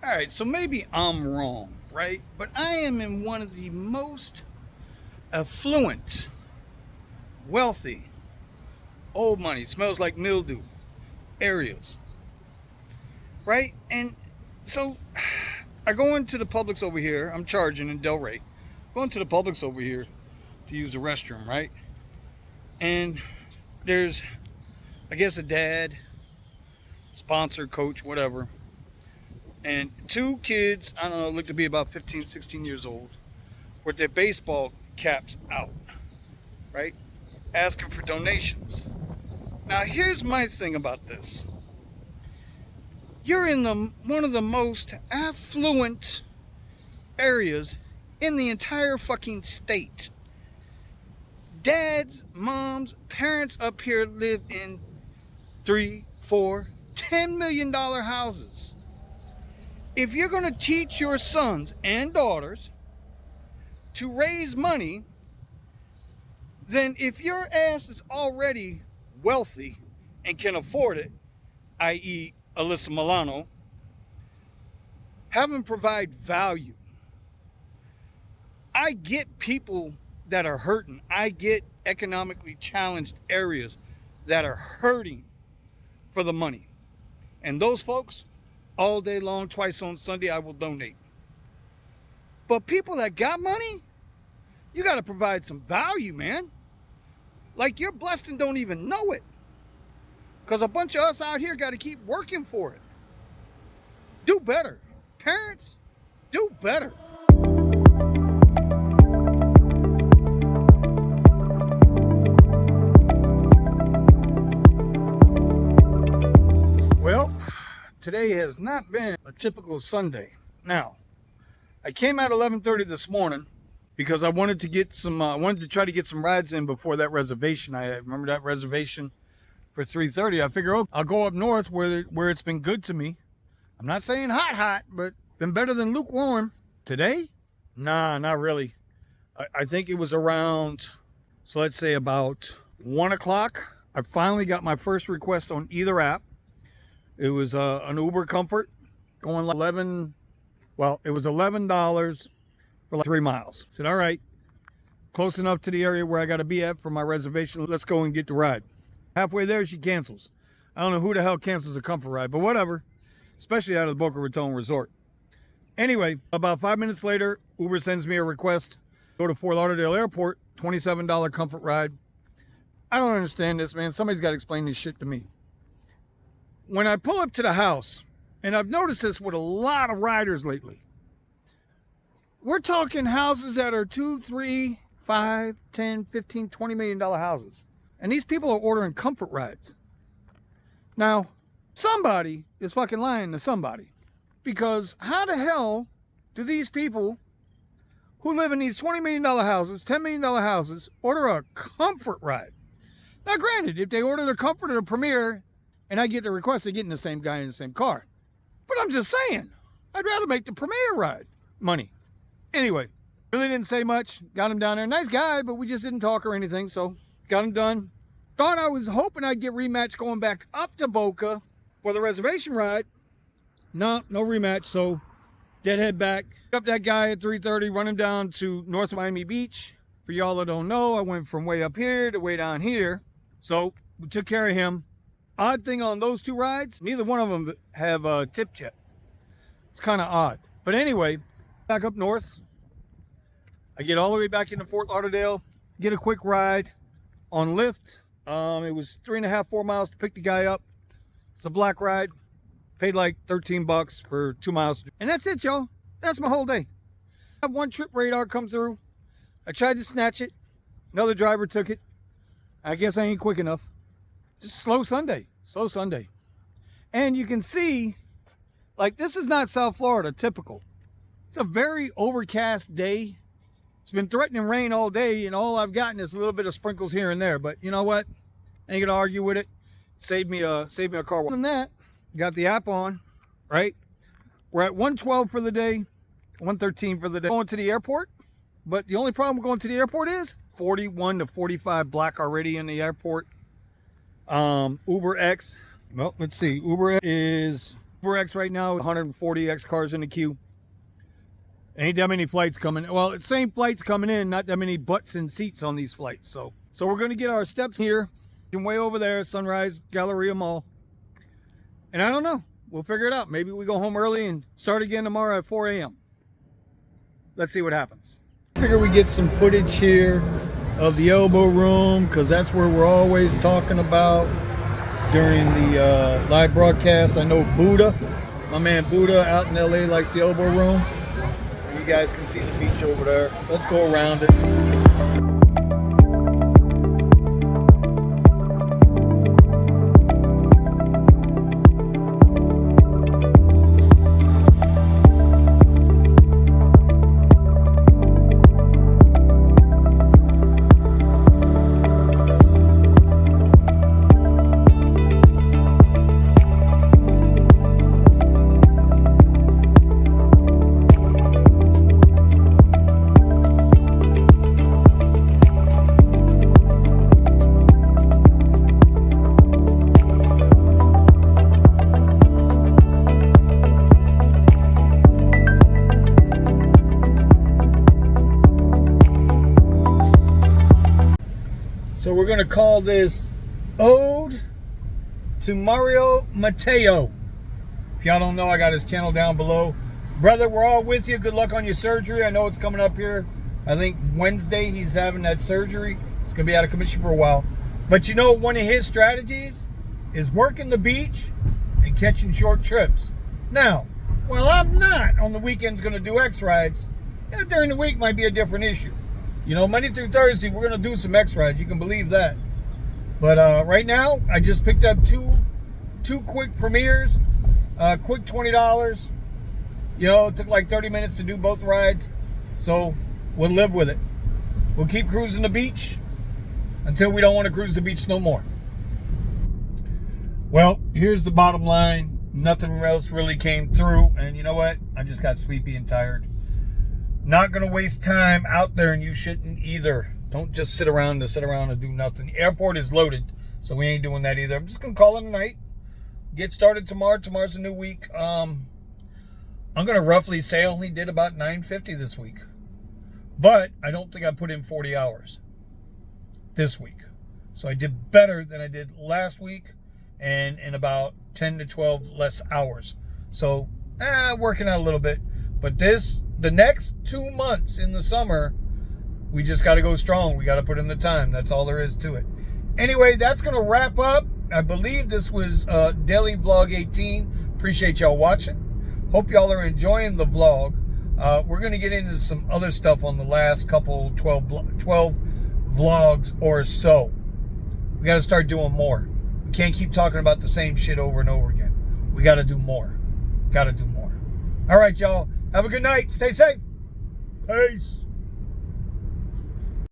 All right, so maybe I'm wrong, right? But I am in one of the most affluent, wealthy, old money, smells like mildew areas, right? And so I go into the Publix over here. I'm charging in Delray. Going to the Publix over here to use the restroom, right? And there's, I guess, a dad, sponsor, coach, whatever, and two kids, I don't know, look to be about 15, 16 years old, with their baseball caps out, right? Asking for donations. Now, here's my thing about this. You're in one of the most affluent areas in the entire fucking state. Dads, moms, parents up here live in $3, $4, $10 million houses. If you're going to teach your sons and daughters to raise money, then if your ass is already wealthy and can afford it, i.e. Alyssa Milano, have them provide value. I get people that are hurting. I get economically challenged areas that are hurting for the money. And those folks, all day long, twice on Sunday, I will donate. But people that got money, you got to provide some value, man. Like, you're blessed and don't even know it. Because a bunch of us out here got to keep working for it. Do better. Parents, do better. Well, today has not been a typical Sunday. Now, I came at 11:30 this morning because I wanted to get some. I wanted to try to get some rides in before that reservation I had. Remember that reservation for 3:30? I figure, oh, I'll go up north where it's been good to me. I'm not saying hot, but been better than lukewarm. Today? Nah, not really. I think it was around, so let's say about 1 o'clock. I finally got my first request on either app. It was an Uber Comfort going like it was $11 for like 3 miles. I said, all right, close enough to the area where I got to be at for my reservation. Let's go and get the ride. Halfway there, she cancels. I don't know who the hell cancels a Comfort ride, but whatever, especially out of the Boca Raton Resort. Anyway, about 5 minutes later, Uber sends me a request. Go to Fort Lauderdale Airport, $27 Comfort ride. I don't understand this, man. Somebody's got to explain this shit to me. When I pull up to the house, and I've noticed this with a lot of riders lately, we're talking houses that are $2, $3, $5, $10, $15, $20 million houses. And these people are ordering Comfort rides. Now, somebody is fucking lying to somebody. Because how the hell do these people who live in these $20 million houses, $10 million houses, order a Comfort ride? Now, granted, if they order the Comfort or the Premier, and I get the request of getting the same guy in the same car. But I'm just saying, I'd rather make the Premier ride money. Anyway, really didn't say much. Got him down there. Nice guy, but we just didn't talk or anything, so got him done. Thought I was hoping I'd get rematch going back up to Boca for the reservation ride. No rematch, so deadhead back. Up that guy at 3:30, run him down to North Miami Beach. For y'all that don't know, I went from way up here to way down here. So we took care of him. Odd thing on those two rides, neither one of them have tipped yet. It's kind of odd. But anyway, back up north. I get all the way back into Fort Lauderdale, get a quick ride on Lyft. It was 3.5, 4 miles to pick the guy up. It's a black ride. Paid like $13 for 2 miles. And that's it, y'all. That's my whole day. I have one trip radar come through. I tried to snatch it. Another driver took it. I guess I ain't quick enough. Just slow Sunday. And you can see, like, this is not South Florida typical. It's a very overcast day. It's been threatening rain all day, and all I've gotten is a little bit of sprinkles here and there. But you know what? I ain't gonna argue with it. Saved me a car. Other than that, got the app on, right? We're at 112 for the day, 113 for the day. Going to the airport, but the only problem with going to the airport is 41 to 45 black already in the airport. Uber X, well, let's see. Uber X is For X right now, 140 X cars in the queue. Ain't that many flights coming. Well, it's same flights coming in, not that many butts and seats on these flights. So we're going to get our steps here. Way over there, Sunrise Galleria Mall. And I don't know. We'll figure it out. Maybe we go home early and start again tomorrow at 4 a.m. Let's see what happens. I figure we get some footage here of the elbow room, because that's where we're always talking about during the live broadcast. I know Buddha, my man Buddha out in LA, likes the elbow room. You guys can see the beach over there. Let's go around it. So we're going to call this Ode to Mario Mateo. If y'all don't know, I got his channel down below. Brother, we're all with you. Good luck on your surgery. I know it's coming up here. I think Wednesday he's having that surgery. It's going to be out of commission for a while. But you know, one of his strategies is working the beach and catching short trips. Now, while I'm not on the weekends going to do X rides, during the week might be a different issue. You know, Monday through Thursday, we're going to do some X rides. You can believe that. But right now, I just picked up two quick premieres. Quick $20. You know, it took like 30 minutes to do both rides. So we'll live with it. We'll keep cruising the beach until we don't want to cruise the beach no more. Well, here's the bottom line. Nothing else really came through. And you know what? I just got sleepy and tired. Not going to waste time out there, and you shouldn't either. Don't just sit around and do nothing. The airport is loaded, so we ain't doing that either. I'm just going to call it a night. Get started tomorrow. Tomorrow's a new week. I'm going to roughly say I only did about 950 this week. But I don't think I put in 40 hours this week. So I did better than I did last week, and in about 10 to 12 less hours. So, working out a little bit. But the next 2 months in the summer, we just got to go strong. We got to put in the time. That's all there is to it. Anyway, that's going to wrap up. I believe this was Daily Vlog 18. Appreciate y'all watching. Hope y'all are enjoying the vlog. We're going to get into some other stuff on the last couple 12 vlogs or so. We got to start doing more. We can't keep talking about the same shit over and over again. We got to do more. Got to do more. All right, y'all. Have a good night. Stay safe. Peace.